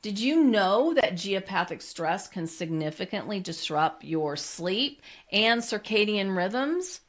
Did you know that geopathic stress can significantly disrupt your sleep and circadian rhythms?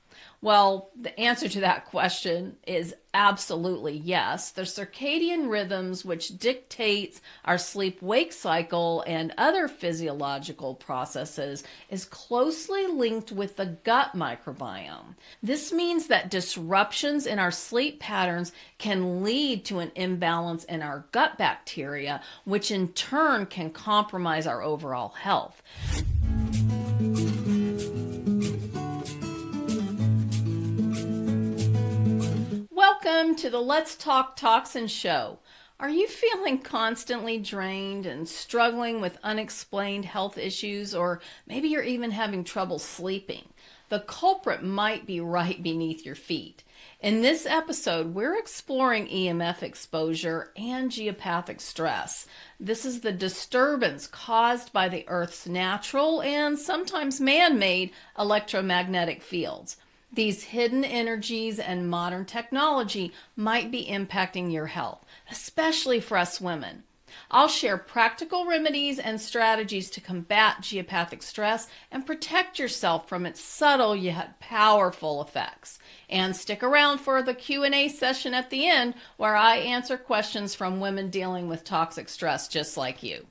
Well, the answer to that question is absolutely yes. The circadian rhythms, which dictates our sleep-wake cycle and other physiological processes, is closely linked with the gut microbiome. This means that disruptions in our sleep patterns can lead to an imbalance in our gut bacteria, which in turn can compromise our overall health. Welcome to the Let's Talk Toxin Show. Are you feeling constantly drained and struggling with unexplained health issues, or maybe you're even having trouble sleeping? The culprit might be right beneath your feet. In this episode, we're exploring EMF exposure and geopathic stress. This is the disturbance caused by the Earth's natural and sometimes man-made electromagnetic fields. These hidden energies and modern technology might be impacting your health, especially for us women. I'll share practical remedies and strategies to combat geopathic stress and protect yourself from its subtle yet powerful effects. And stick around for the Q&A session at the end, where I answer questions from women dealing with toxic stress just like you.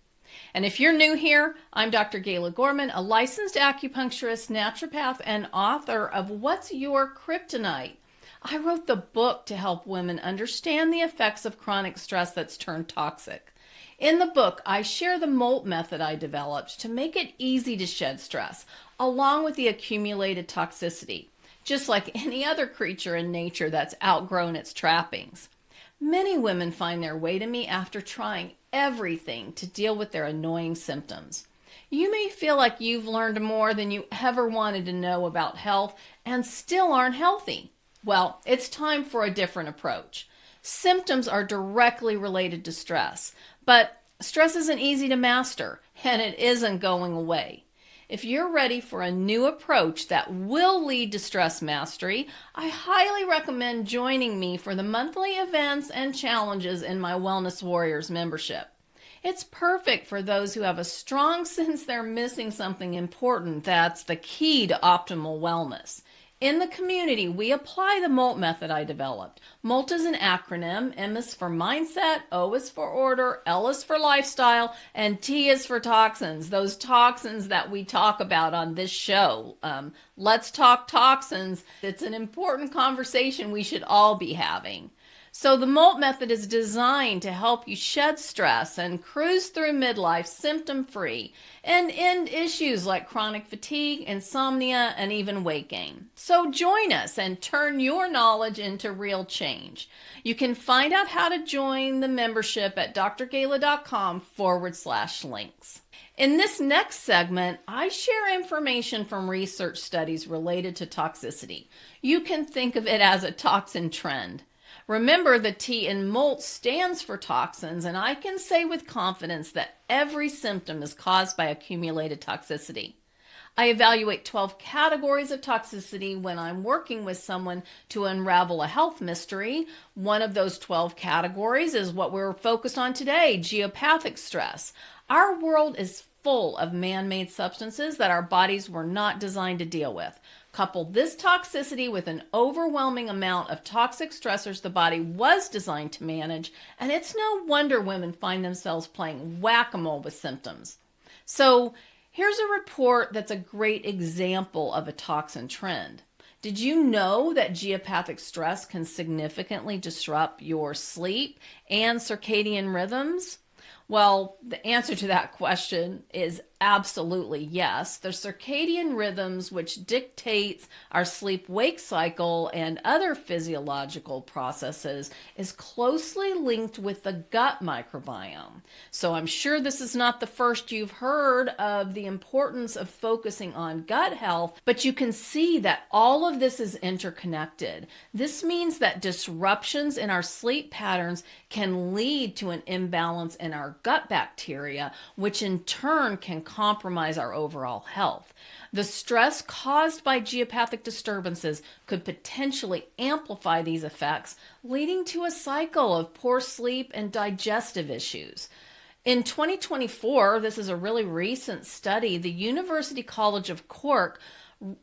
And if you're new here, I'm Dr. Gayla Gorman, a licensed acupuncturist, naturopath, and author of What's Your Kryptonite? I wrote the book to help women understand the effects of chronic stress that's turned toxic. In the book, I share the MOLT method I developed to make it easy to shed stress, along with the accumulated toxicity, just like any other creature in nature that's outgrown its trappings. Many women find their way to me after trying everything to deal with their annoying symptoms. You may feel like you've learned more than you ever wanted to know about health and still aren't healthy. Well, it's time for a different approach. Symptoms are directly related to stress, but stress isn't easy to master, and it isn't going away. If you're ready for a new approach that will lead to stress mastery, I highly recommend joining me for the monthly events and challenges in my Wellness Warriors membership. It's perfect for those who have a strong sense they're missing something important that's the key to optimal wellness. In the community, we apply the MOLT method I developed. MOLT is an acronym. M is for mindset, O is for order, L is for lifestyle, and T is for toxins. Those toxins that we talk about on this show. Let's talk toxins. It's an important conversation we should all be having. So the MOLT method is designed to help you shed stress and cruise through midlife symptom-free and end issues like chronic fatigue, insomnia, and even weight gain. So join us and turn your knowledge into real change. You can find out how to join the membership at drgayla.com/links. In this next segment, I share information from research studies related to toxicity. You can think of it as a toxin trend. Remember, the T in MOLT stands for toxins, and I can say with confidence that every symptom is caused by accumulated toxicity. I evaluate 12 categories of toxicity when I'm working with someone to unravel a health mystery. One of those 12 categories is what we're focused on today, geopathic stress. Our world is full of man-made substances that our bodies were not designed to deal with. Couple this toxicity with an overwhelming amount of toxic stressors the body was designed to manage, and it's no wonder women find themselves playing whack-a-mole with symptoms. So here's a report that's a great example of a toxin trend. Did you know that geopathic stress can significantly disrupt your sleep and circadian rhythms? Well, the answer to that question is absolutely yes. The circadian rhythms, which dictates our sleep-wake cycle and other physiological processes, is closely linked with the gut microbiome. So I'm sure this is not the first you've heard of the importance of focusing on gut health, but you can see that all of this is interconnected. This means that disruptions in our sleep patterns can lead to an imbalance in our gut bacteria, which in turn can compromise our overall health. The stress caused by geopathic disturbances could potentially amplify these effects, leading to a cycle of poor sleep and digestive issues. In 2024, this is a really recent study, the University College of Cork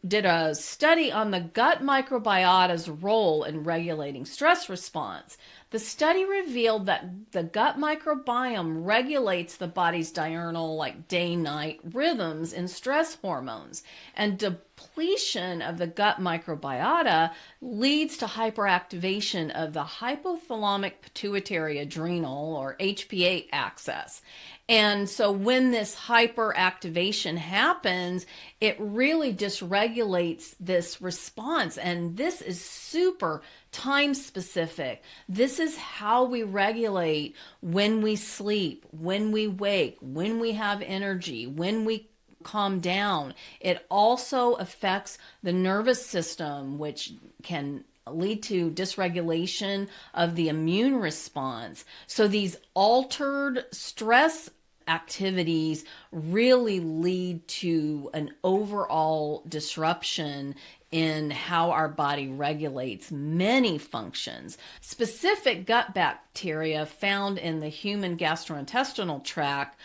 did a study on the gut microbiota's role in regulating stress response. The study revealed that the gut microbiome regulates the body's diurnal, like day-night rhythms in stress hormones, and depletion of the gut microbiota leads to hyperactivation of the hypothalamic pituitary adrenal, or HPA axis. And so when this hyperactivation happens, it really dysregulates this response. And this is super time specific. This is how we regulate when we sleep, when we wake, when we have energy, when we calm down. It also affects the nervous system, which can lead to dysregulation of the immune response. So these altered stress activities really lead to an overall disruption in how our body regulates many functions. Specific gut bacteria found in the human gastrointestinal tract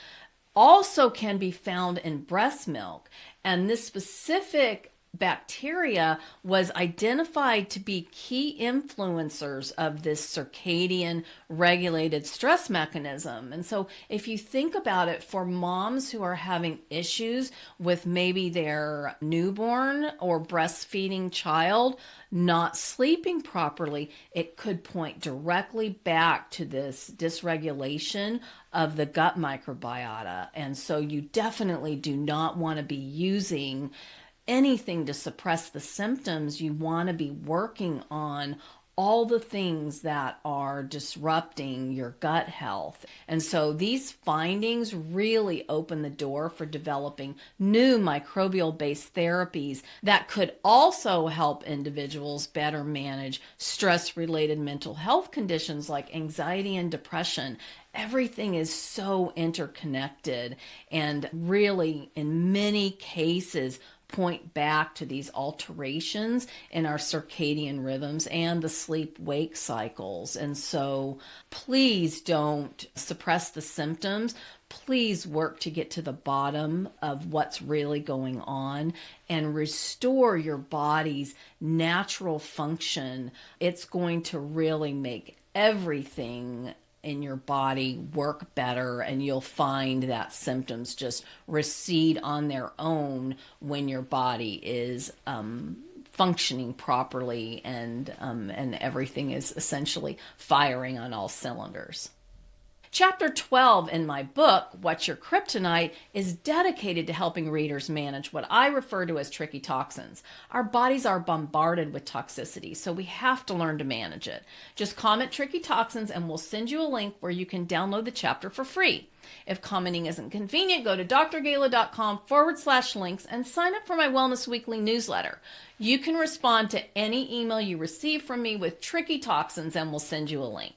also can be found in breast milk, and this specific bacteria was identified to be key influencers of this circadian regulated stress mechanism. And so if you think about it, for moms who are having issues with maybe their newborn or breastfeeding child not sleeping properly, it could point directly back to this dysregulation of the gut microbiota. And so you definitely do not want to be using anything to suppress the symptoms. You want to be working on all the things that are disrupting your gut health. And so these findings really open the door for developing new microbial-based therapies that could also help individuals better manage stress-related mental health conditions like anxiety and depression. Everything is so interconnected, and really, in many cases, point back to these alterations in our circadian rhythms and the sleep-wake cycles. And so please don't suppress the symptoms. Please work to get to the bottom of what's really going on and restore your body's natural function. It's going to really make everything in your body work better, and you'll find that symptoms just recede on their own when your body is functioning properly and everything is essentially firing on all cylinders. Chapter 12 in my book, What's Your Kryptonite, is dedicated to helping readers manage what I refer to as tricky toxins. Our bodies are bombarded with toxicity, so we have to learn to manage it. Just comment tricky toxins and we'll send you a link where you can download the chapter for free. If commenting isn't convenient, go to drgala.com/links and sign up for my Wellness Weekly newsletter. You can respond to any email you receive from me with tricky toxins and we'll send you a link.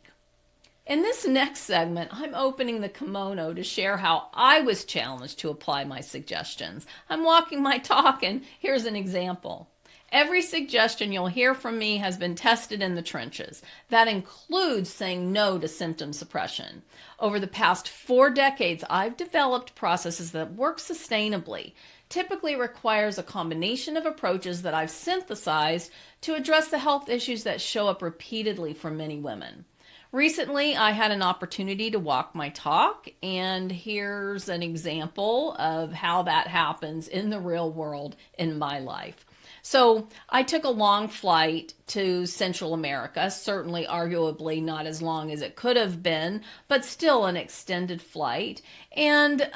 In this next segment, I'm opening the kimono to share how I was challenged to apply my suggestions. I'm walking my talk, and here's an example. Every suggestion you'll hear from me has been tested in the trenches. That includes saying no to symptom suppression. Over the past 4 decades, I've developed processes that work sustainably. Typically requires a combination of approaches that I've synthesized to address the health issues that show up repeatedly for many women. Recently, I had an opportunity to walk my talk, and here's an example of how that happens in the real world in my life. So I took a long flight to Central America, certainly arguably not as long as it could have been, but still an extended flight. And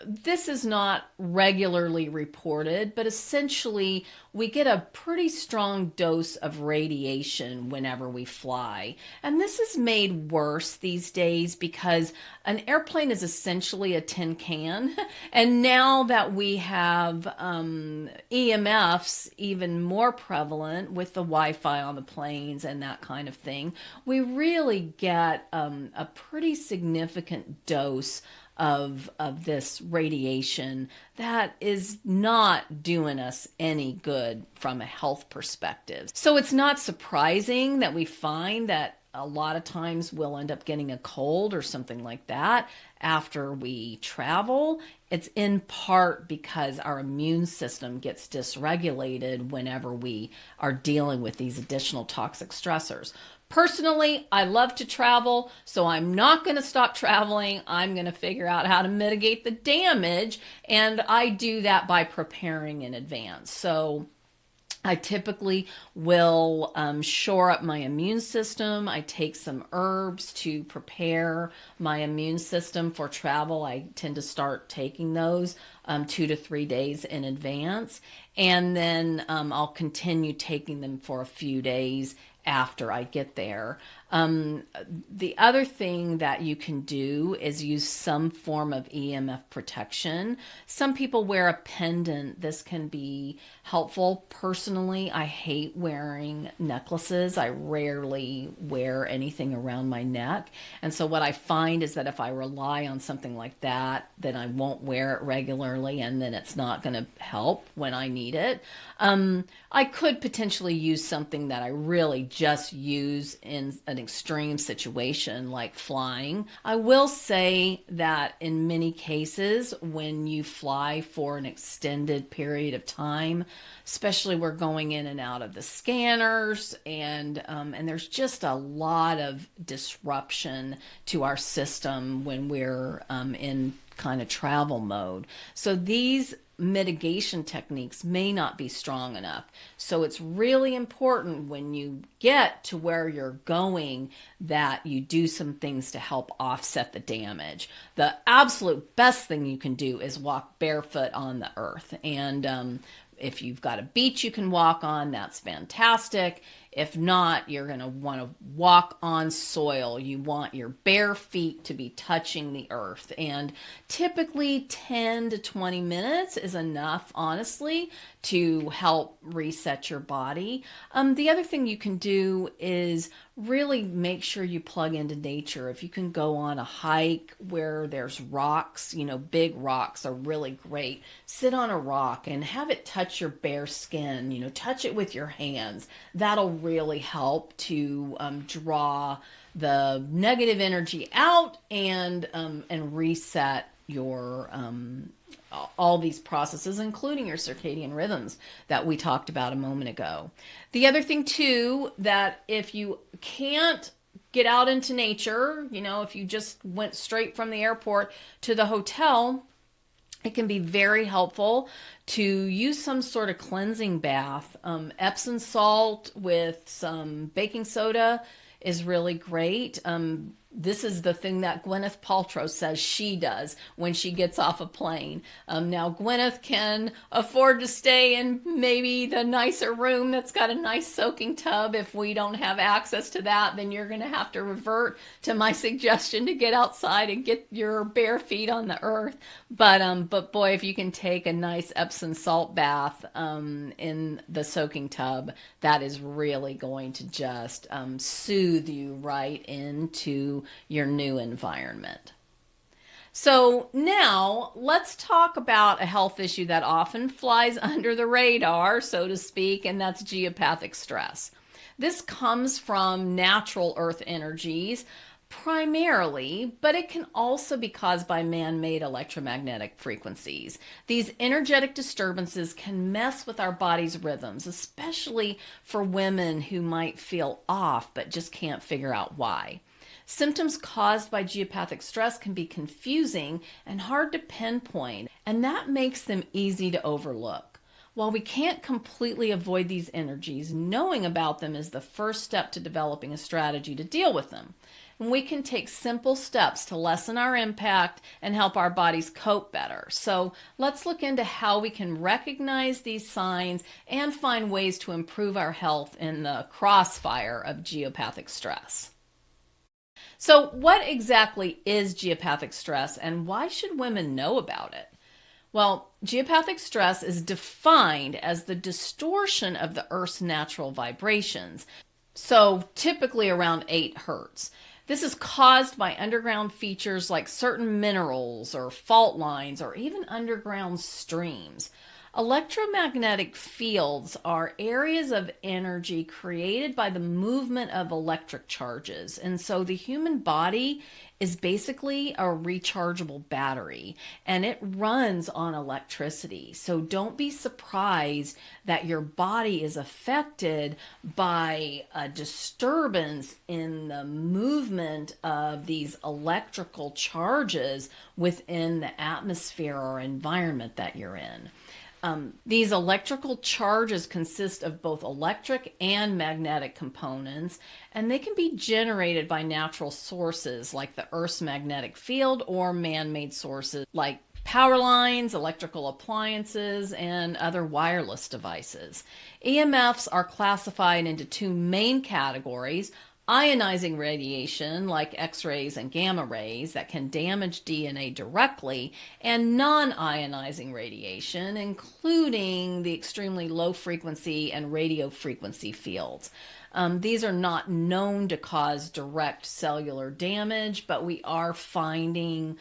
this is not regularly reported, but essentially we get a pretty strong dose of radiation whenever we fly. And this is made worse these days because an airplane is essentially a tin can. And now that we have EMFs even more prevalent with the Wi-Fi on the planes and that kind of thing, we really get a pretty significant dose of this radiation that is not doing us any good from a health perspective. So it's not surprising that we find that a lot of times we'll end up getting a cold or something like that after we travel. It's in part because our immune system gets dysregulated whenever we are dealing with these additional toxic stressors. Personally, I love to travel, so I'm not going to stop traveling. I'm going to figure out how to mitigate the damage, and I do that by preparing in advance. So I typically will shore up my immune system. I take some herbs to prepare my immune system for travel. I tend to start taking those 2 to 3 days in advance. And then I'll continue taking them for a few days after I get there. The other thing that you can do is use some form of EMF protection. Some people wear a pendant. This can be helpful. Personally, I hate wearing necklaces. I rarely wear anything around my neck. And so what I find is that if I rely on something like that, then I won't wear it regularly, and then it's not going to help when I need it. I could potentially use something that I really just use in an extreme situation like flying. I will say that in many cases, when you fly for an extended period of time, especially we're going in and out of the scanners, and there's just a lot of disruption to our system when we're in kind of travel mode. So these mitigation techniques may not be strong enough. So it's really important when you get to where you're going that you do some things to help offset the damage. The absolute best thing you can do is walk barefoot on the earth. And if you've got a beach you can walk on, that's fantastic. If not, you're going to want to walk on soil. You want your bare feet to be touching the earth. And typically 10 to 20 minutes is enough, honestly, to help reset your body. The other thing you can do is really make sure you plug into nature. If you can go on a hike where there's rocks, big rocks are really great. Sit on a rock and have it touch your bare skin, touch it with your hands. That'll really help to draw the negative energy out and reset your all these processes, including your circadian rhythms that we talked about a moment ago. The other thing too, that if you can't get out into nature, if you just went straight from the airport to the hotel, it can be very helpful to use some sort of cleansing bath. Epsom salt with some baking soda is really great. This is the thing that Gwyneth Paltrow says she does when she gets off a plane. Now, Gwyneth can afford to stay in maybe the nicer room that's got a nice soaking tub. If we don't have access to that, then you're going to have to revert to my suggestion to get outside and get your bare feet on the earth. But boy, if you can take a nice Epsom salt bath in the soaking tub, that is really going to just soothe you right into your new environment. So now let's talk about a health issue that often flies under the radar, so to speak, and that's geopathic stress. This comes from natural earth energies primarily, but it can also be caused by man-made electromagnetic frequencies. These energetic disturbances can mess with our body's rhythms, especially for women who might feel off but just can't figure out why. Symptoms caused by geopathic stress can be confusing and hard to pinpoint, and that makes them easy to overlook. While we can't completely avoid these energies, knowing about them is the first step to developing a strategy to deal with them. And we can take simple steps to lessen our impact and help our bodies cope better. So let's look into how we can recognize these signs and find ways to improve our health in the crossfire of geopathic stress. So what exactly is geopathic stress, and why should women know about it? Well, geopathic stress is defined as the distortion of the Earth's natural vibrations, so typically around 8 hertz. This is caused by underground features like certain minerals or fault lines or even underground streams. Electromagnetic fields are areas of energy created by the movement of electric charges. And so the human body is basically a rechargeable battery, and it runs on electricity. So don't be surprised that your body is affected by a disturbance in the movement of these electrical charges within the atmosphere or environment that you're in. These electrical charges consist of both electric and magnetic components, and they can be generated by natural sources like the Earth's magnetic field or man-made sources like power lines, electrical appliances, and other wireless devices. EMFs are classified into two main categories: ionizing radiation like X-rays and gamma rays that can damage DNA directly, and non-ionizing radiation, including the extremely low frequency and radio frequency fields. These are not known to cause direct cellular damage, but we are finding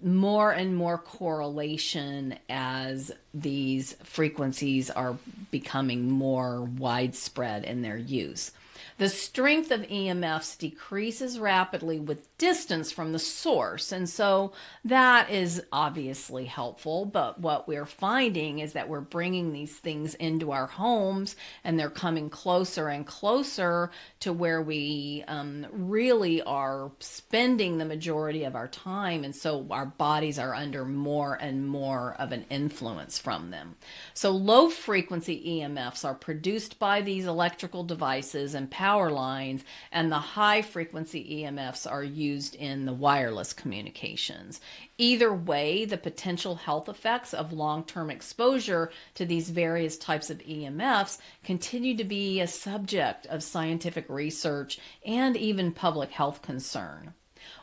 more and more correlation as these frequencies are becoming more widespread in their use. The strength of EMFs decreases rapidly with distance from the source, and so that is obviously helpful, but what we're finding is that we're bringing these things into our homes, and they're coming closer and closer to where we really are spending the majority of our time, and so our bodies are under more and more of an influence from them. So low frequency EMFs are produced by these electrical devices and power lines, and the high frequency EMFs are used in the wireless communications. Either way, the potential health effects of long-term exposure to these various types of EMFs continue to be a subject of scientific research and even public health concern.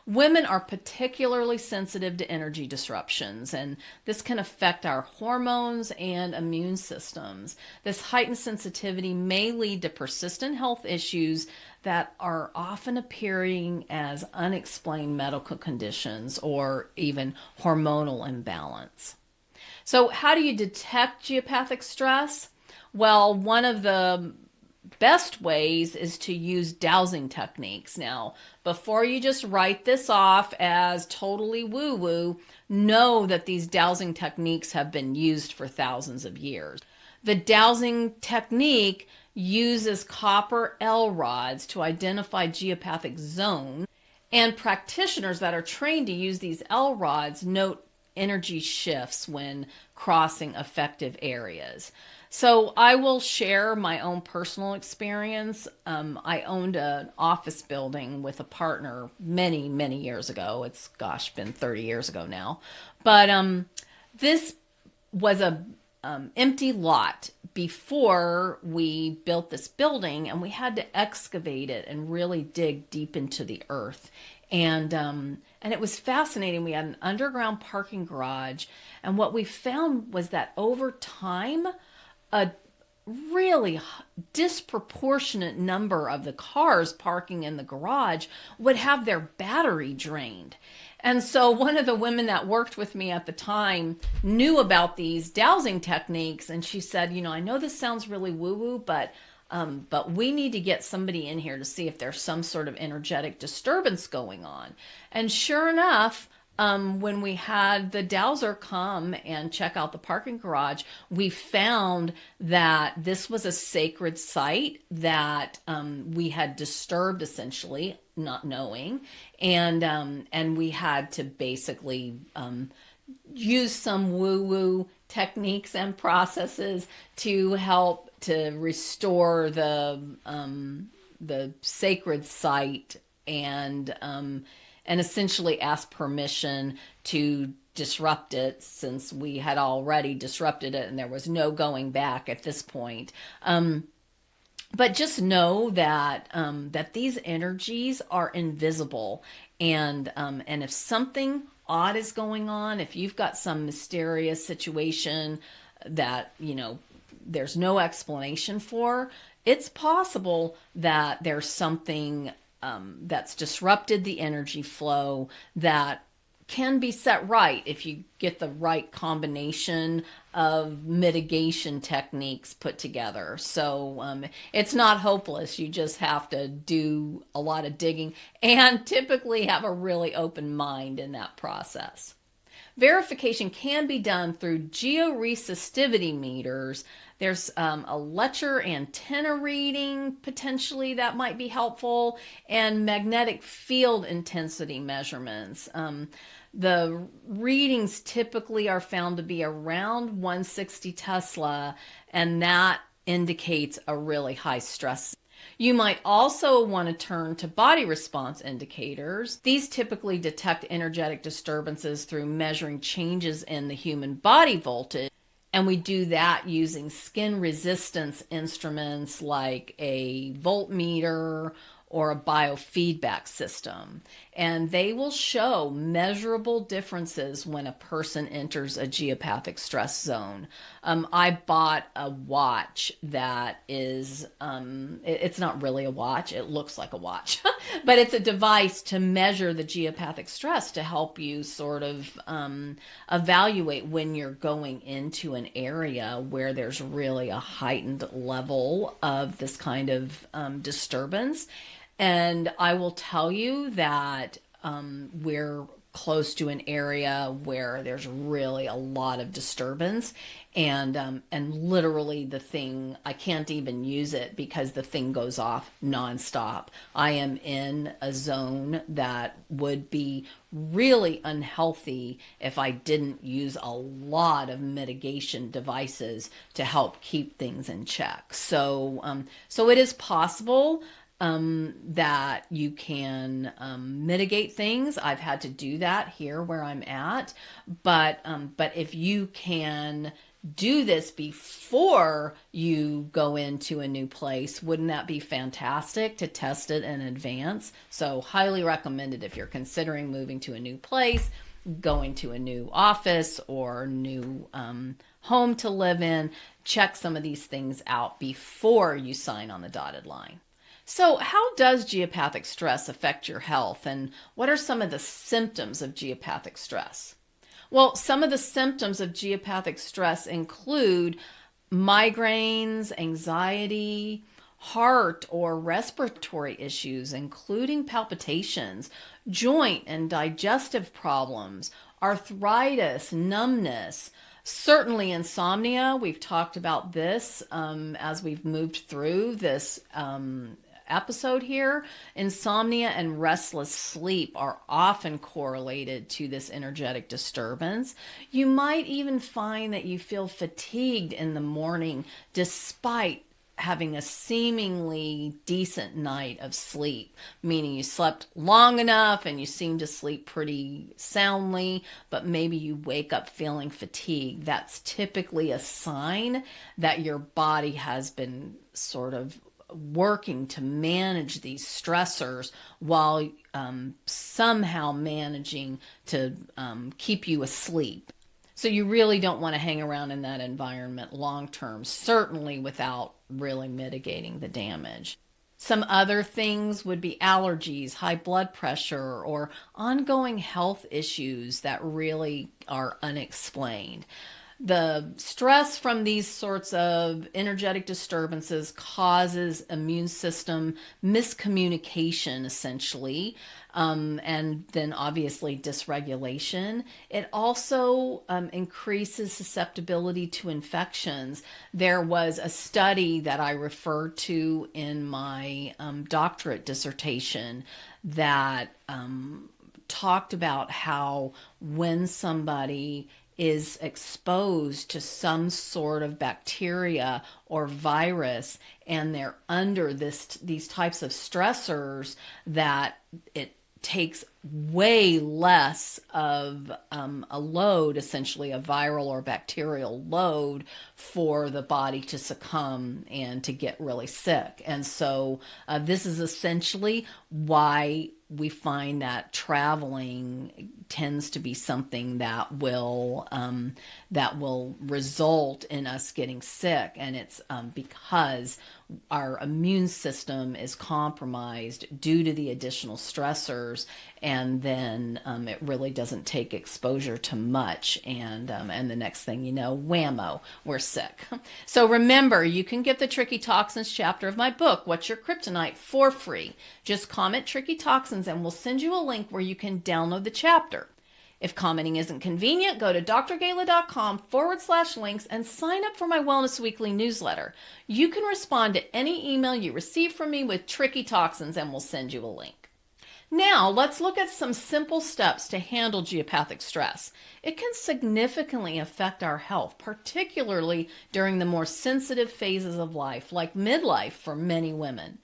Women are particularly sensitive to energy disruptions, and this can affect our hormones and immune systems. This heightened sensitivity may lead to persistent health issues that are often appearing as unexplained medical conditions or even hormonal imbalance. So, how do you detect geopathic stress? Well, one of the best ways is to use dowsing techniques. Now, before you just write this off as totally woo-woo, know that these dowsing techniques have been used for thousands of years. The dowsing technique uses copper L rods to identify geopathic zones, and practitioners that are trained to use these L rods note energy shifts when crossing affected areas. So I will share my own personal experience. I owned an office building with a partner many, many years ago. It's, been 30 years ago now. But this was a empty lot before we built this building, and we had to excavate it and really dig deep into the earth. And it was fascinating. We had an underground parking garage, and what we found was that over time, a really disproportionate number of the cars parking in the garage would have their battery drained. And so one of the women that worked with me at the time knew about these dowsing techniques, and she said, I know this sounds really woo-woo, but we need to get somebody in here to see if there's some sort of energetic disturbance going on. And sure enough, when we had the dowser come and check out the parking garage, we found that this was a sacred site that we had disturbed, essentially, not knowing, and we had to basically use some woo-woo techniques and processes to help to restore the sacred site and essentially ask permission to disrupt it, since we had already disrupted it and there was no going back at this point. But just know that that these energies are invisible, and if something odd is going on, if you've got some mysterious situation that there's no explanation for, it's possible that there's something that's disrupted the energy flow that can be set right if you get the right combination of mitigation techniques put together. So it's not hopeless. You just have to do a lot of digging and typically have a really open mind in that process. Verification can be done through georesistivity meters. There's a Lecher antenna reading, potentially, that might be helpful, and magnetic field intensity measurements. The readings typically are found to be around 160 Tesla, and that indicates a really high stress. You might also want to turn to body response indicators. These typically detect energetic disturbances through measuring changes in the human body voltage. And we do that using skin resistance instruments like a voltmeter or a biofeedback system. And they will show measurable differences when a person enters a geopathic stress zone. I bought a watch that is, it's not really a watch, it looks like a watch, but it's a device to measure the geopathic stress to help you sort of evaluate when you're going into an area where there's really a heightened level of this kind of disturbance. And I will tell you that we're close to an area where there's really a lot of disturbance, and literally the thing, I can't even use it because the thing goes off nonstop. I am in a zone that would be really unhealthy if I didn't use a lot of mitigation devices to help keep things in check. So it is possible that you can mitigate things. I've had to do that here where I'm at, but if you can do this before you go into a new place, wouldn't that be fantastic to test it in advance? So highly recommended if you're considering moving to a new place, going to a new office or new home to live in. Check some of these things out before you sign on the dotted line. So how does geopathic stress affect your health, and what are some of the symptoms of geopathic stress? Well, some of the symptoms of geopathic stress include migraines, anxiety, heart or respiratory issues, including palpitations, joint and digestive problems, arthritis, numbness, certainly insomnia. We've talked about this as we've moved through this episode here. Insomnia and restless sleep are often correlated to this energetic disturbance. You might even find that you feel fatigued in the morning despite having a seemingly decent night of sleep, meaning you slept long enough and you seem to sleep pretty soundly, but maybe you wake up feeling fatigued. That's typically a sign that your body has been sort of working to manage these stressors while somehow managing to keep you asleep. So you really don't want to hang around in that environment long term, certainly without really mitigating the damage. Some other things would be allergies, high blood pressure, or ongoing health issues that really are unexplained. The stress from these sorts of energetic disturbances causes immune system miscommunication, essentially, and then obviously dysregulation. It also increases susceptibility to infections. There was a study that I referred to in my doctorate dissertation that talked about how when somebody is exposed to some sort of bacteria or virus and they're under these types of stressors, that it takes way less of a load, essentially a viral or bacterial load, for the body to succumb and to get really sick. And so this is essentially why we find that traveling tends to be something that will result in us getting sick, and it's because our immune system is compromised due to the additional stressors, and then it really doesn't take exposure to much, and the next thing you know, whammo, we're sick. So remember, you can get the Tricky Toxins chapter of my book, What's Your Kryptonite, for free. Just comment Tricky Toxins and we'll send you a link where you can download the chapter. If commenting isn't convenient, go to drgala.com/links and sign up for my Wellness Weekly newsletter. You can respond to any email you receive from me with Tricky Toxins and we'll send you a link. Now, let's look at some simple steps to handle geopathic stress. It can significantly affect our health, particularly during the more sensitive phases of life, like midlife for many women.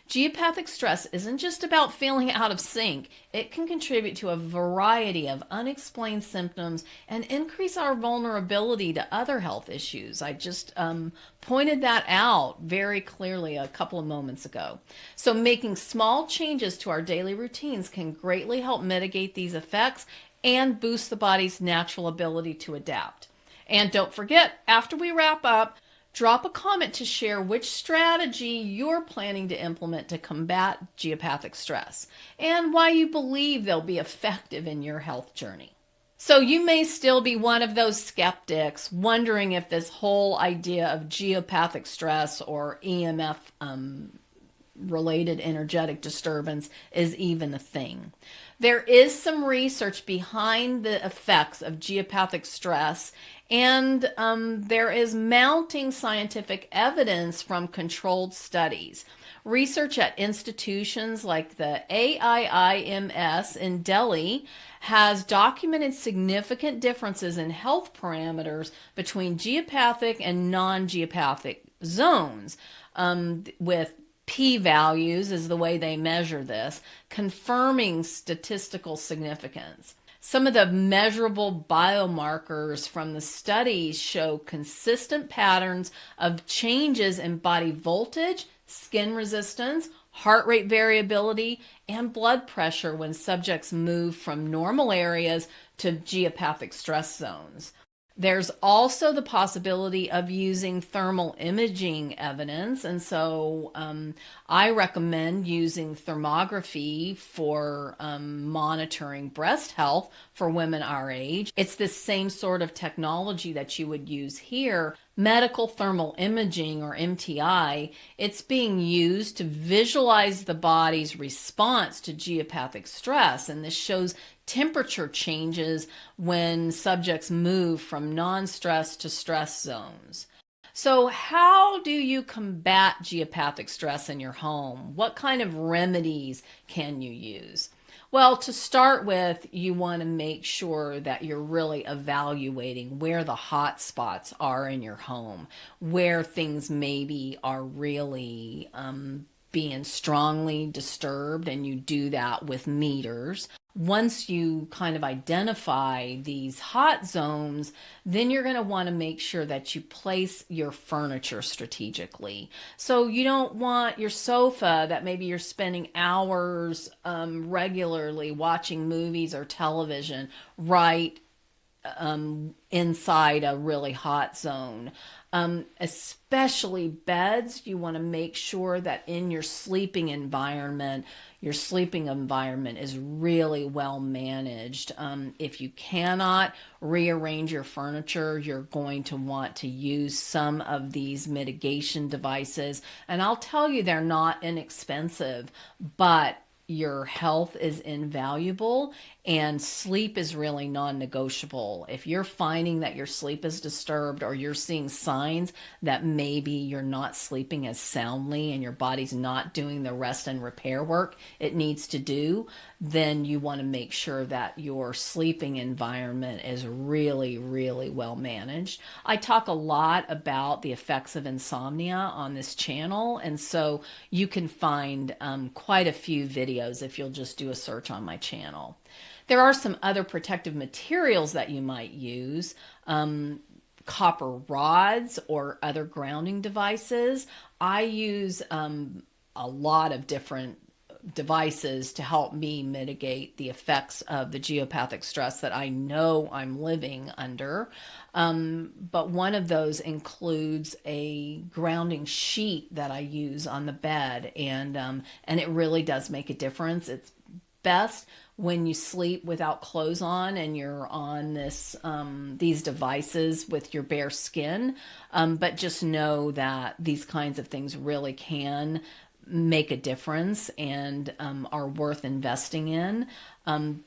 Geopathic stress isn't just about feeling out of sync. It can contribute to a variety of unexplained symptoms and increase our vulnerability to other health issues. I just pointed that out very clearly a couple of moments ago. So making small changes to our daily routines can greatly help mitigate these effects and boost the body's natural ability to adapt. And don't forget, after we wrap up, drop a comment to share which strategy you're planning to implement to combat geopathic stress and why you believe they'll be effective in your health journey. So you may still be one of those skeptics wondering if this whole idea of geopathic stress or EMF related energetic disturbance is even a thing. There is some research behind the effects of geopathic stress, and there is mounting scientific evidence from controlled studies. Research at institutions like the AIIMS in Delhi has documented significant differences in health parameters between geopathic and non-geopathic zones, with p-values is the way they measure this, confirming statistical significance. Some of the measurable biomarkers from the studies show consistent patterns of changes in body voltage, skin resistance, heart rate variability, and blood pressure when subjects move from normal areas to geopathic stress zones. There's also the possibility of using thermal imaging evidence, and so I recommend using thermography for monitoring breast health for women our age. It's the same sort of technology that you would use here. Medical thermal imaging, or MTI, it's being used to visualize the body's response to geopathic stress, and this shows temperature changes when subjects move from non-stress to stress zones. So how do you combat geopathic stress in your home? What kind of remedies can you use? Well, to start with, you want to make sure that you're really evaluating where the hot spots are in your home, where things maybe are really being strongly disturbed, and you do that with meters. Once you kind of identify these hot zones, then you're going to want to make sure that you place your furniture strategically. So you don't want your sofa that maybe you're spending hours regularly watching movies or television right inside a really hot zone. Especially beds, you want to make sure that in your sleeping environment is really well managed. If you cannot rearrange your furniture, you're going to want to use some of these mitigation devices. And I'll tell you, they're not inexpensive, but your health is invaluable and sleep is really non-negotiable. If you're finding that your sleep is disturbed, or you're seeing signs that maybe you're not sleeping as soundly and your body's not doing the rest and repair work it needs to do, then you want to make sure that your sleeping environment is really, really well managed. I talk a lot about the effects of insomnia on this channel, and so you can find quite a few videos if you'll just do a search on my channel. There are some other protective materials that you might use. Copper rods or other grounding devices. I use a lot of different devices to help me mitigate the effects of the geopathic stress that I know I'm living under. But one of those includes a grounding sheet that I use on the bed, and it really does make a difference. It's best when you sleep without clothes on and you're on these devices with your bare skin. But just know that these kinds of things really can make a difference and are worth investing in.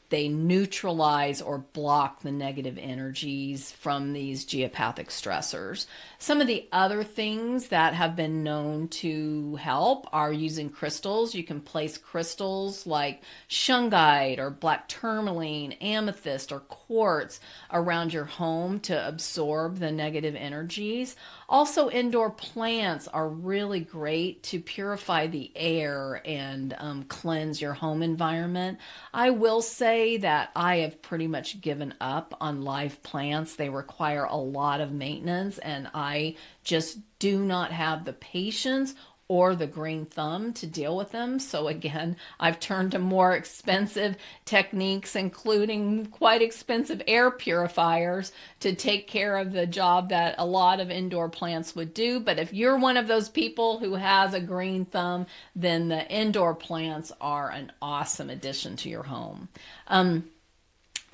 They neutralize or block the negative energies from these geopathic stressors. Some of the other things that have been known to help are using crystals. You can place crystals like shungite or black tourmaline, amethyst, or quartz around your home to absorb the negative energies. Also, indoor plants are really great to purify the air and cleanse your home environment. I will say that I have pretty much given up on live plants. They require a lot of maintenance, and I just do not have the patience or the green thumb to deal with them. So again, I've turned to more expensive techniques, including quite expensive air purifiers, to take care of the job that a lot of indoor plants would do. But if you're one of those people who has a green thumb, then the indoor plants are an awesome addition to your home.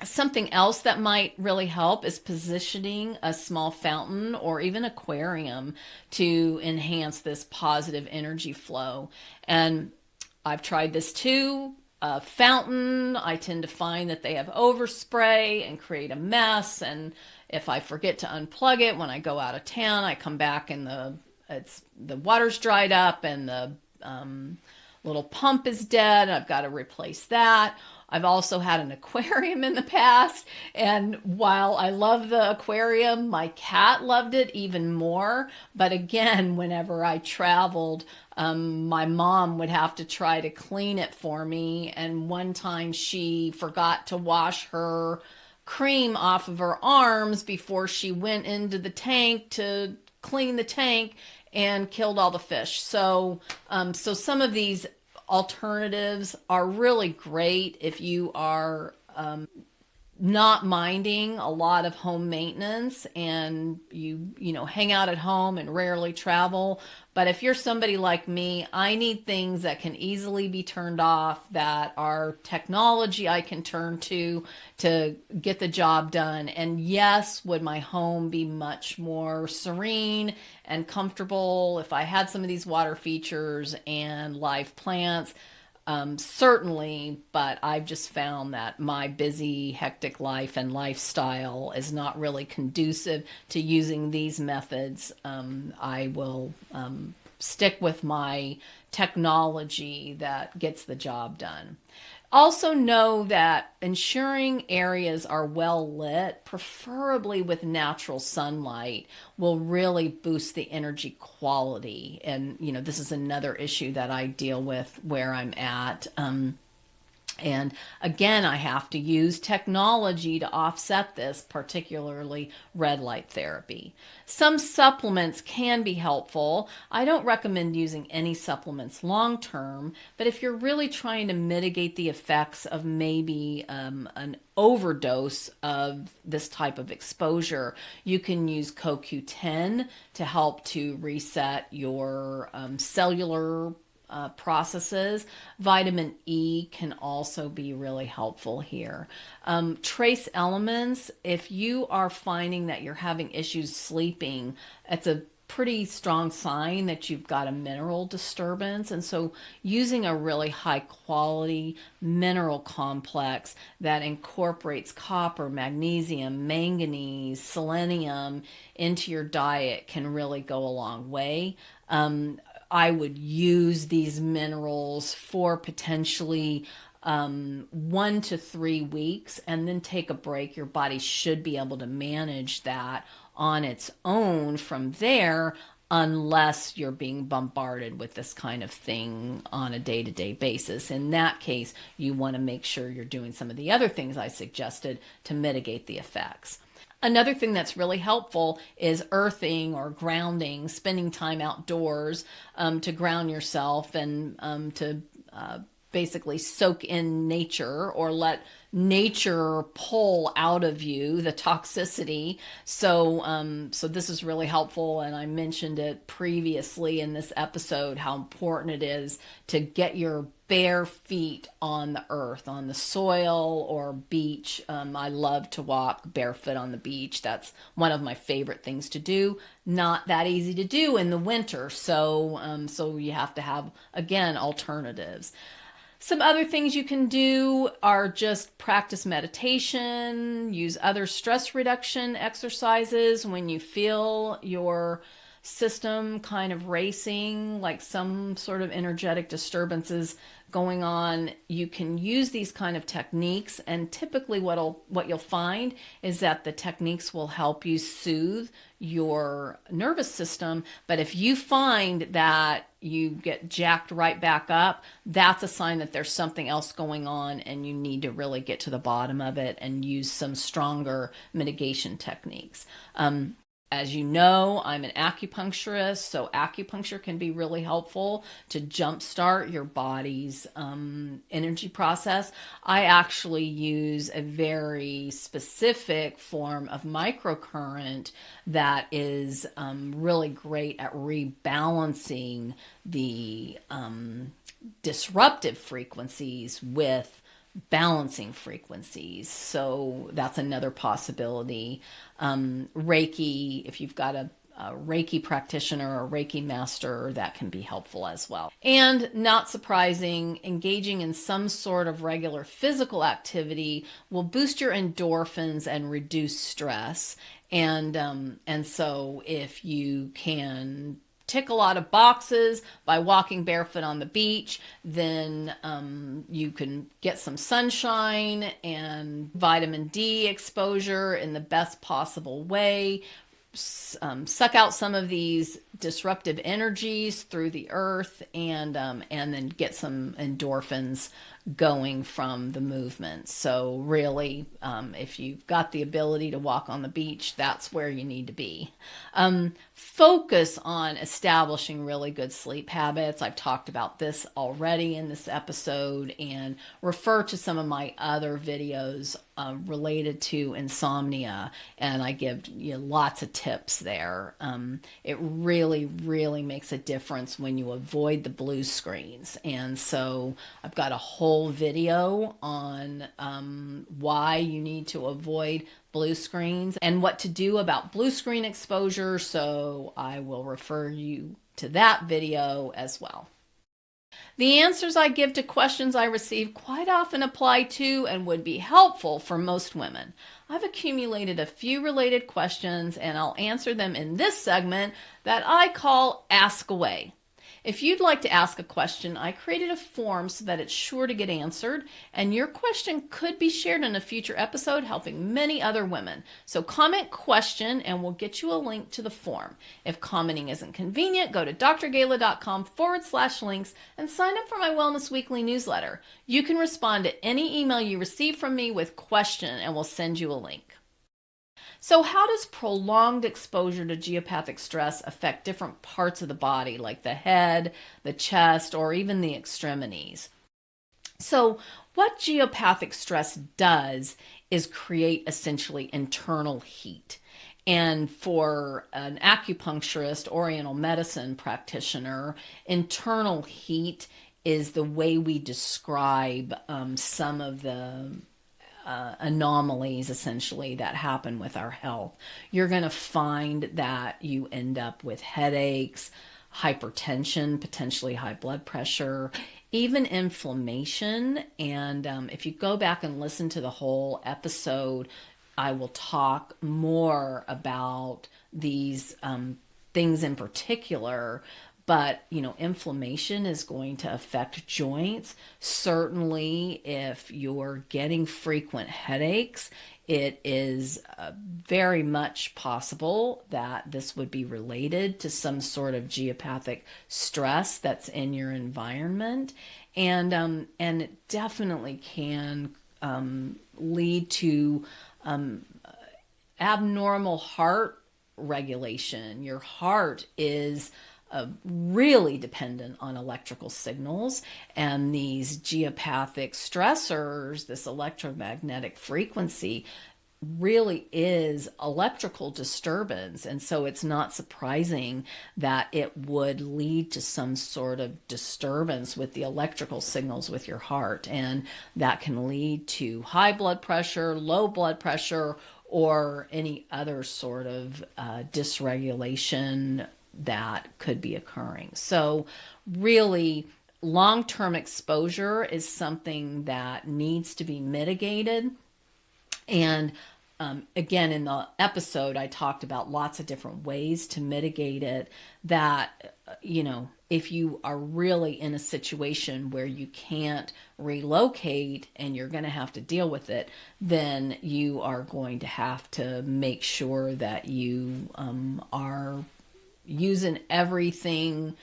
Something else that might really help is positioning a small fountain or even aquarium to enhance this positive energy flow. And I've tried this too. A fountain, I tend to find that they have overspray and create a mess. And if I forget to unplug it when I go out of town, I come back and the water's dried up and the little pump is dead. I've got to replace that. I've also had an aquarium in the past, and while I love the aquarium, my cat loved it even more. But again, whenever I traveled, my mom would have to try to clean it for me, and one time she forgot to wash her cream off of her arms before she went into the tank to clean the tank and killed all the fish. So some of these alternatives are really great if you are not minding a lot of home maintenance and you hang out at home and rarely travel. But if you're somebody like me, I need things that can easily be turned off, that are technology I can turn to get the job done. And yes, would my home be much more serene and comfortable if I had some of these water features and live plants? Certainly, but I've just found that my busy, hectic life and lifestyle is not really conducive to using these methods. I will stick with my technology that gets the job done. Also know that ensuring areas are well lit, preferably with natural sunlight, will really boost the energy quality. And, this is another issue that I deal with where I'm at. And again, I have to use technology to offset this, particularly red light therapy. Some supplements can be helpful. I don't recommend using any supplements long term, but if you're really trying to mitigate the effects of maybe an overdose of this type of exposure, you can use CoQ10 to help to reset your cellular processes. Vitamin E can also be really helpful here. Trace elements, if you are finding that you're having issues sleeping, it's a pretty strong sign that you've got a mineral disturbance. And so using a really high quality mineral complex that incorporates copper, magnesium, manganese, selenium into your diet can really go a long way. I would use these minerals for potentially 1 to 3 weeks and then take a break. Your body should be able to manage that on its own from there, unless you're being bombarded with this kind of thing on a day-to-day basis. In that case, you want to make sure you're doing some of the other things I suggested to mitigate the effects. Another thing that's really helpful is earthing or grounding, spending time outdoors to ground yourself and to basically soak in nature or let nature pull out of you the toxicity. So this is really helpful, and I mentioned it previously in this episode how important it is to get your bare feet on the earth, on the soil or beach. I love to walk barefoot on the beach. That's one of my favorite things to do. Not that easy to do in the winter, so you have to have, again, alternatives. Some other things you can do are just practice meditation, use other stress reduction exercises when you feel your system kind of racing, like some sort of energetic disturbances going on. You can use these kind of techniques, and typically what you'll find is that the techniques will help you soothe your nervous system. But if you find that you get jacked right back up, that's a sign that there's something else going on, and you need to really get to the bottom of it and use some stronger mitigation techniques. As you know, I'm an acupuncturist, so acupuncture can be really helpful to jumpstart your body's energy process. I actually use a very specific form of microcurrent that is really great at rebalancing the disruptive frequencies with balancing frequencies. So that's another possibility. Reiki, if you've got a Reiki practitioner or Reiki master, that can be helpful as well. And not surprising, engaging in some sort of regular physical activity will boost your endorphins and reduce stress. And so if you can tick a lot of boxes by walking barefoot on the beach, then you can get some sunshine and vitamin D exposure in the best possible way. Suck out some of these disruptive energies through the earth, and then get some endorphins going from the movement. So really, if you've got the ability to walk on the beach, that's where you need to be. Focus on establishing really good sleep habits. I've talked about this already in this episode, and refer to some of my other videos related to insomnia, and I give you lots of tips there. It really, really makes a difference when you avoid the blue screens. And so I've got a whole video on why you need to avoid blue screens and what to do about blue screen exposure. So I will refer you to that video as well. The answers I give to questions I receive quite often apply to and would be helpful for most women. I've accumulated a few related questions, and I'll answer them in this segment that I call Ask Away. If you'd like to ask a question, I created a form so that it's sure to get answered, and your question could be shared in a future episode, helping many other women. So comment question and we'll get you a link to the form. If commenting isn't convenient, go to drgayla.com/links and sign up for my Wellness Weekly newsletter. You can respond to any email you receive from me with question, and we'll send you a link. So how does prolonged exposure to geopathic stress affect different parts of the body, like the head, the chest, or even the extremities? So what geopathic stress does is create essentially internal heat. And for an acupuncturist, Oriental medicine practitioner, internal heat is the way we describe some of the anomalies essentially that happen with our health. You're going to find that you end up with headaches, hypertension, potentially high blood pressure, even inflammation. And if you go back and listen to the whole episode, I will talk more about these things in particular. But, inflammation is going to affect joints. Certainly, if you're getting frequent headaches, it is very much possible that this would be related to some sort of geopathic stress that's in your environment. And it definitely can lead to abnormal heart regulation. Your heart is really dependent on electrical signals, and these geopathic stressors, this electromagnetic frequency, really is electrical disturbance. And so it's not surprising that it would lead to some sort of disturbance with the electrical signals with your heart. And that can lead to high blood pressure, low blood pressure, or any other sort of dysregulation that could be occurring. So really, long-term exposure is something that needs to be mitigated. And again, in the episode, I talked about lots of different ways to mitigate it. That, if you are really in a situation where you can't relocate and you're going to have to deal with it, then you are going to have to make sure that you are using everything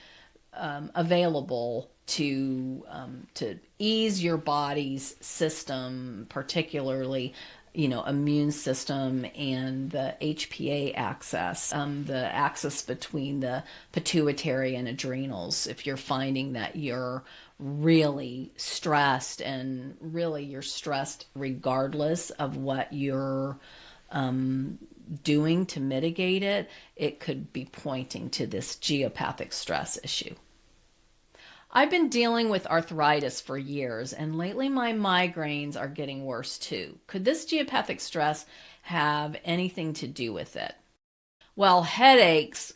available to ease your body's system, particularly immune system and the HPA axis, the axis between the pituitary and adrenals. If you're finding that you're really stressed, and really you're stressed regardless of what you're doing to mitigate it, it could be pointing to this geopathic stress issue. I've been dealing with arthritis for years, and lately my migraines are getting worse too. Could this geopathic stress have anything to do with it? Well, headaches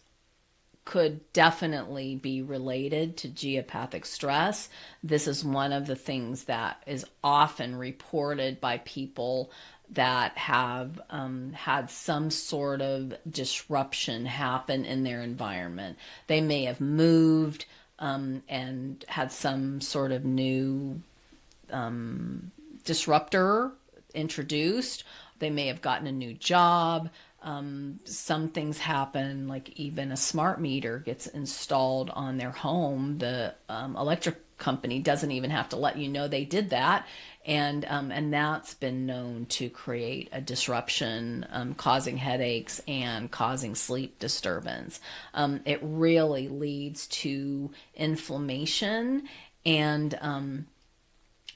could definitely be related to geopathic stress. This is one of the things that is often reported by people that have had some sort of disruption happen in their environment. They may have moved and had some sort of new disruptor introduced. They may have gotten a new job. Some things happen, like even a smart meter gets installed on their home. The electric company doesn't even have to let you know they did that. And that's been known to create a disruption, causing headaches and causing sleep disturbance. It really leads to inflammation and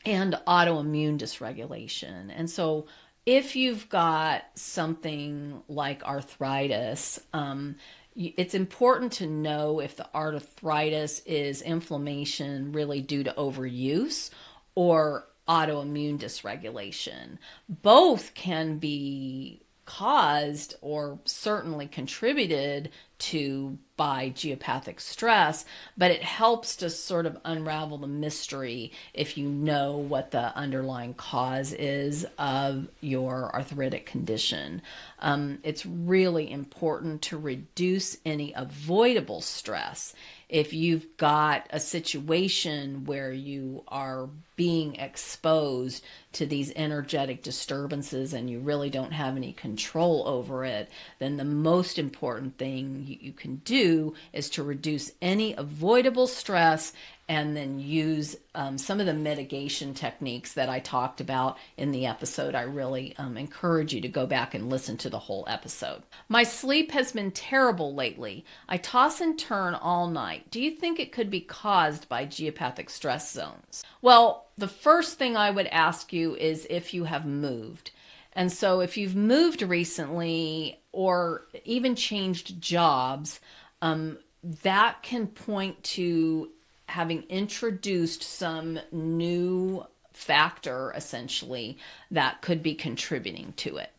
autoimmune dysregulation. And so if you've got something like arthritis, it's important to know if the arthritis is inflammation really due to overuse or autoimmune dysregulation. Both can be caused or certainly contributed to by geopathic stress, but it helps to sort of unravel the mystery if you know what the underlying cause is of your arthritic condition. It's really important to reduce any avoidable stress. If you've got a situation where you are being exposed to these energetic disturbances and you really don't have any control over it, then the most important thing you can do is to reduce any avoidable stress and then use some of the mitigation techniques that I talked about in the episode. I really encourage you to go back and listen to the whole episode. My sleep has been terrible lately. I toss and turn all night. Do you think it could be caused by geopathic stress zones? Well, the first thing I would ask you is if you have moved. And so if you've moved recently or even changed jobs, that can point to having introduced some new factor, essentially, that could be contributing to it.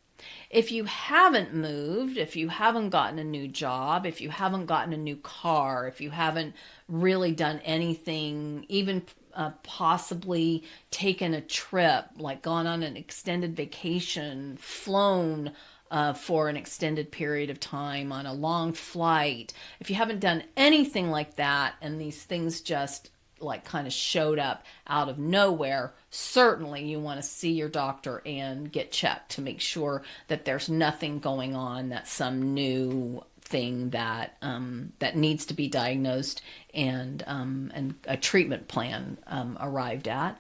If you haven't moved, if you haven't gotten a new job, if you haven't gotten a new car, if you haven't really done anything, even possibly taken a trip, like gone on an extended vacation, flown for an extended period of time on a long flight, if you haven't done anything like that and these things just like kind of showed up out of nowhere, certainly you want to see your doctor and get checked to make sure that there's nothing going on, that's some new thing that that needs to be diagnosed and a treatment plan arrived at.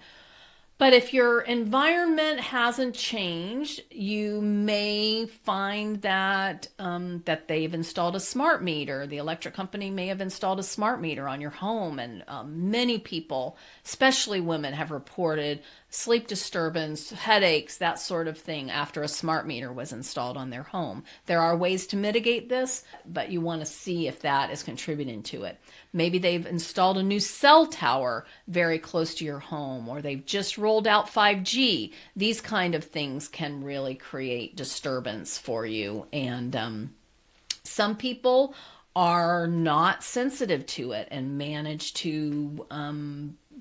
But if your environment hasn't changed, you may find that that they've installed a smart meter. The electric company may have installed a smart meter on your home, and many people, especially women, have reported sleep disturbance, headaches, that sort of thing after a smart meter was installed on their home. There are ways to mitigate this, but you want to see if that is contributing to it. Maybe they've installed a new cell tower very close to your home, or they've just rolled out 5G. These kind of things can really create disturbance for you. And some people are not sensitive to it and manage to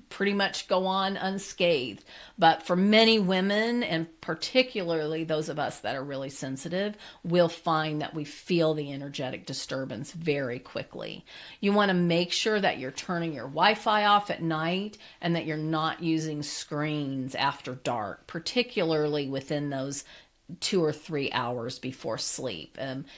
pretty much go on unscathed. But for many women, and particularly those of us that are really sensitive, we'll find that we feel the energetic disturbance very quickly. You want to make sure that you're turning your Wi-Fi off at night and that you're not using screens after dark, particularly within those 2 or 3 hours before sleep.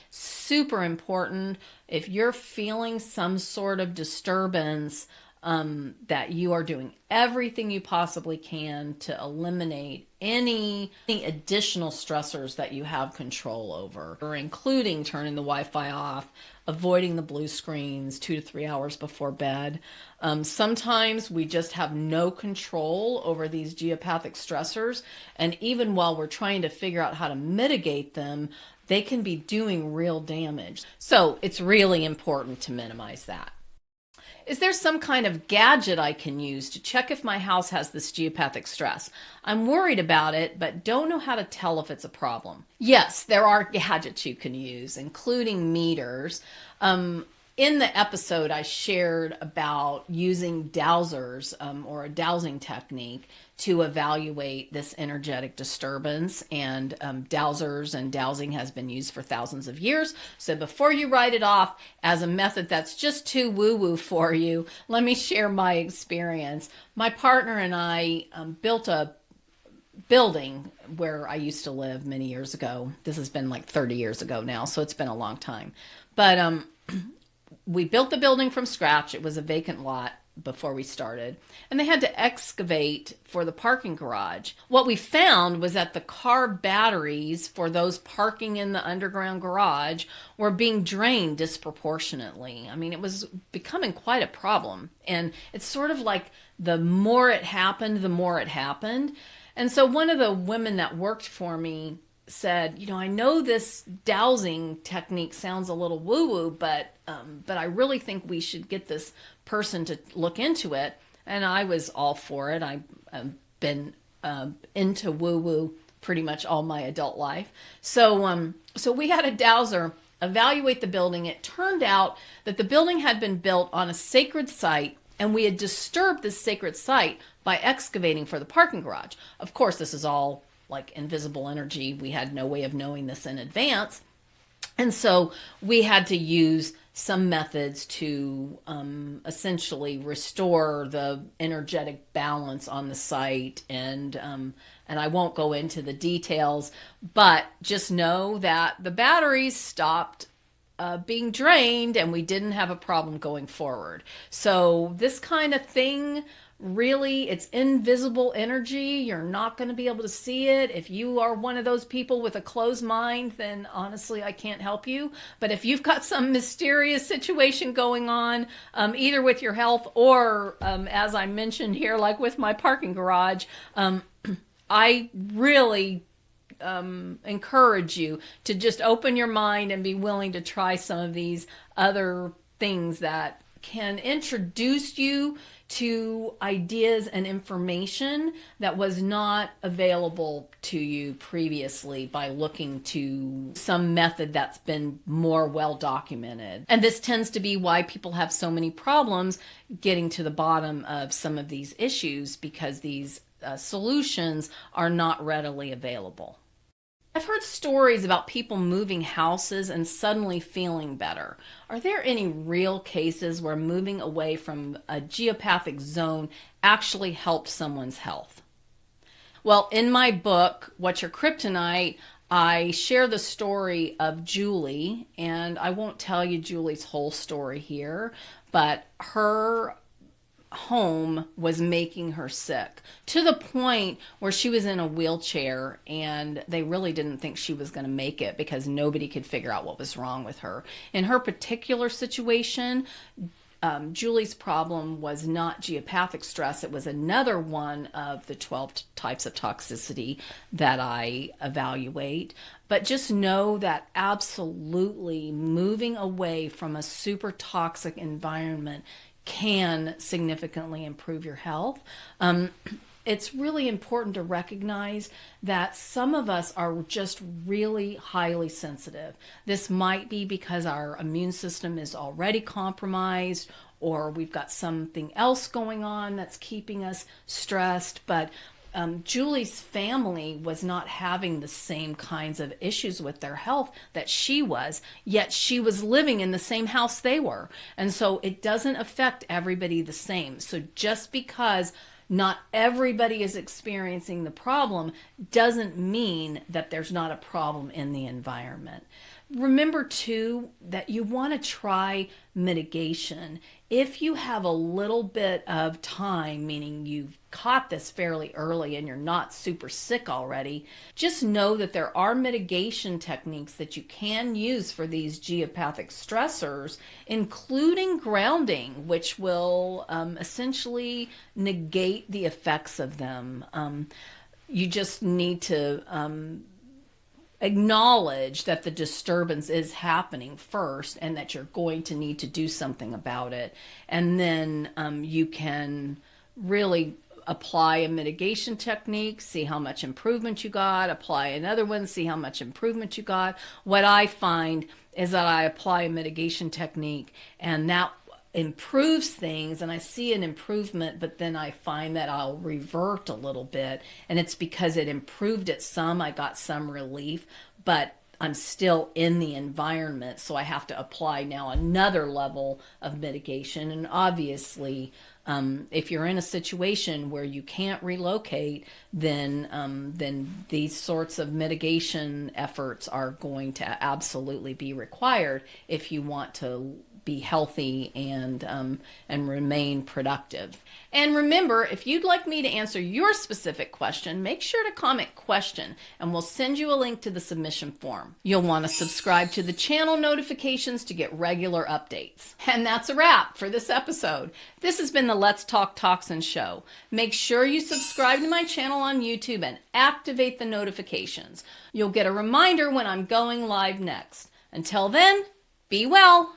Super important. If you're feeling some sort of disturbance, that you are doing everything you possibly can to eliminate any additional stressors that you have control over, or including turning the Wi-Fi off, avoiding the blue screens 2 to 3 hours before bed. Sometimes we just have no control over these geopathic stressors, and even while we're trying to figure out how to mitigate them, they can be doing real damage. So it's really important to minimize that. Is there some kind of gadget I can use to check if my house has this geopathic stress? I'm worried about it, but don't know how to tell if it's a problem. Yes, there are gadgets you can use, including meters. In the episode, I shared about using dowsers or a dowsing technique to evaluate this energetic disturbance. And dowsers and dowsing has been used for thousands of years. So before you write it off as a method that's just too woo-woo for you, let me share my experience. My partner and I built a building where I used to live many years ago. This has been like 30 years ago now, so it's been a long time. But we built the building from scratch. It was a vacant lot before we started, and they had to excavate for the parking garage. What we found was that the car batteries for those parking in the underground garage were being drained disproportionately. I mean, it was becoming quite a problem, and it's sort of like the more it happened, the more it happened. And so one of the women that worked for me said, you know, I know this dowsing technique sounds a little woo-woo, but I really think we should get this person to look into it. And I was all for it. I've been into woo-woo pretty much all my adult life. So we had a dowser evaluate the building. It turned out that the building had been built on a sacred site, and we had disturbed this sacred site by excavating for the parking garage. Of course, this is all like invisible energy. We had no way of knowing this in advance. And so we had to use some methods to essentially restore the energetic balance on the site. And I won't go into the details, but just know that the batteries stopped being drained and we didn't have a problem going forward. So this kind of thing, really, it's invisible energy. You're not going to be able to see it. If you are one of those people with a closed mind, then honestly, I can't help you. But if you've got some mysterious situation going on, either with your health or, as I mentioned here, like with my parking garage, I really encourage you to just open your mind and be willing to try some of these other things that can introduce you to ideas and information that was not available to you previously by looking to some method that's been more well documented. And this tends to be why people have so many problems getting to the bottom of some of these issues, because these solutions are not readily available. I've heard stories about people moving houses and suddenly feeling better. Are there any real cases where moving away from a geopathic zone actually helped someone's health? Well, in my book, What's Your Kryptonite?, I share the story of Julie, and I won't tell you Julie's whole story here, but her home was making her sick, to the point where she was in a wheelchair and they really didn't think she was going to make it because nobody could figure out what was wrong with her. In her particular situation, Julie's problem was not geopathic stress. It was another one of the 12 types of toxicity that I evaluate. But just know that absolutely moving away from a super toxic environment can significantly improve your health. It's really important to recognize that some of us are just really highly sensitive. This might be because our immune system is already compromised, or we've got something else going on that's keeping us stressed. But Julie's family was not having the same kinds of issues with their health that she was, yet she was living in the same house they were. And so it doesn't affect everybody the same. So just because not everybody is experiencing the problem doesn't mean that there's not a problem in the environment. Remember too that you want to try mitigation. If you have a little bit of time, meaning you've caught this fairly early and you're not super sick already, just know that there are mitigation techniques that you can use for these geopathic stressors, including grounding, which will essentially negate the effects of them. You just need to acknowledge that the disturbance is happening first and that you're going to need to do something about it. And then you can really apply a mitigation technique, see how much improvement you got, apply another one, see how much improvement you got. What I find is that I apply a mitigation technique and that improves things and I see an improvement, but then I find that I'll revert a little bit, and it's because it improved it some, I got some relief, but I'm still in the environment, so I have to apply now another level of mitigation. And obviously if you're in a situation where you can't relocate, then these sorts of mitigation efforts are going to absolutely be required if you want to be healthy and remain productive. And remember, if you'd like me to answer your specific question, make sure to comment question and we'll send you a link to the submission form. You'll want to subscribe to the channel notifications to get regular updates. And that's a wrap for this episode. This has been the Let's Talk Toxins show. Make sure you subscribe to my channel on YouTube and activate the notifications. You'll get a reminder when I'm going live next. Until then, be well.